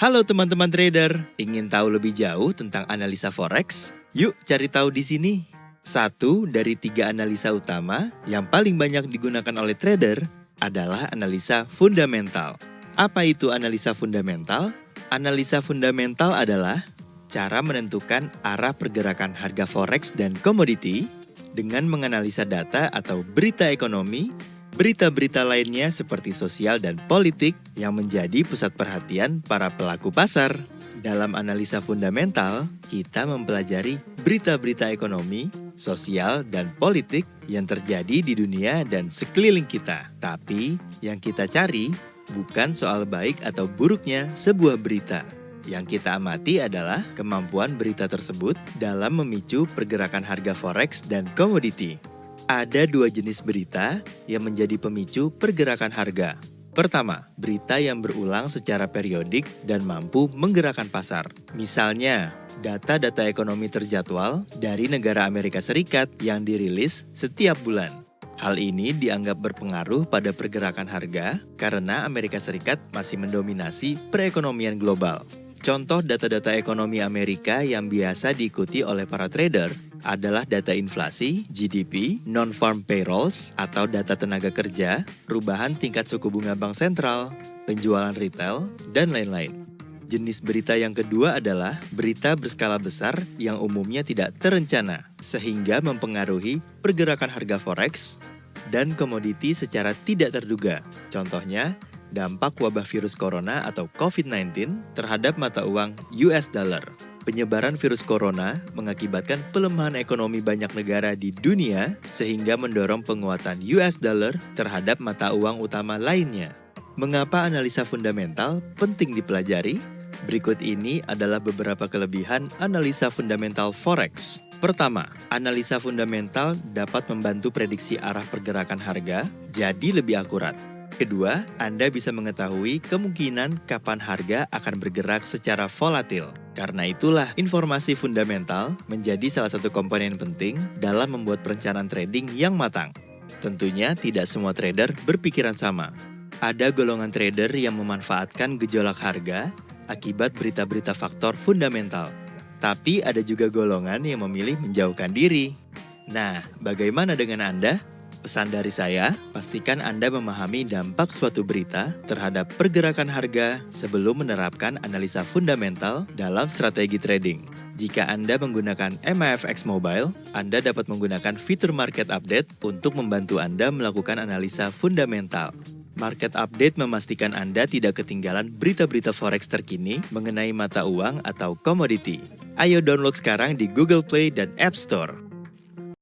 Halo teman-teman trader, ingin tahu lebih jauh tentang analisa forex? Yuk cari tahu di sini. Satu dari 3 analisa utama yang paling banyak digunakan oleh trader adalah analisa fundamental. Apa itu analisa fundamental? Analisa fundamental adalah cara menentukan arah pergerakan harga forex dan komoditi dengan menganalisa data atau berita ekonomi, berita-berita lainnya seperti sosial dan politik yang menjadi pusat perhatian para pelaku pasar. Dalam analisa fundamental, kita mempelajari berita-berita ekonomi, sosial, dan politik yang terjadi di dunia dan sekeliling kita. Tapi, yang kita cari bukan soal baik atau buruknya sebuah berita. Yang kita amati adalah kemampuan berita tersebut dalam memicu pergerakan harga forex dan komoditi. Ada 2 jenis berita yang menjadi pemicu pergerakan harga. Pertama, berita yang berulang secara periodik dan mampu menggerakkan pasar. Misalnya, data-data ekonomi terjadwal dari negara Amerika Serikat yang dirilis setiap bulan. Hal ini dianggap berpengaruh pada pergerakan harga karena Amerika Serikat masih mendominasi perekonomian global. Contoh data-data ekonomi Amerika yang biasa diikuti oleh para trader adalah data inflasi, GDP, non-farm payrolls atau data tenaga kerja, perubahan tingkat suku bunga bank sentral, penjualan retail, dan lain-lain. Jenis berita yang kedua adalah berita berskala besar yang umumnya tidak terencana, sehingga mempengaruhi pergerakan harga forex dan komoditi secara tidak terduga. Contohnya, dampak wabah virus corona atau COVID-19 terhadap mata uang US dollar. Penyebaran virus corona mengakibatkan pelemahan ekonomi banyak negara di dunia sehingga mendorong penguatan US dollar terhadap mata uang utama lainnya. Mengapa analisa fundamental penting dipelajari? Berikut ini adalah beberapa kelebihan analisa fundamental forex. Pertama, analisa fundamental dapat membantu prediksi arah pergerakan harga jadi lebih akurat. Kedua, Anda bisa mengetahui kemungkinan kapan harga akan bergerak secara volatil. Karena itulah, informasi fundamental menjadi salah satu komponen penting dalam membuat perencanaan trading yang matang. Tentunya tidak semua trader berpikiran sama. Ada golongan trader yang memanfaatkan gejolak harga akibat berita-berita faktor fundamental. Tapi ada juga golongan yang memilih menjauhkan diri. Nah, bagaimana dengan Anda? Pesan dari saya, pastikan Anda memahami dampak suatu berita terhadap pergerakan harga sebelum menerapkan analisa fundamental dalam strategi trading. Jika Anda menggunakan MAFX Mobile, Anda dapat menggunakan fitur Market Update untuk membantu Anda melakukan analisa fundamental. Market Update memastikan Anda tidak ketinggalan berita-berita forex terkini mengenai mata uang atau komoditi. Ayo download sekarang di Google Play dan App Store.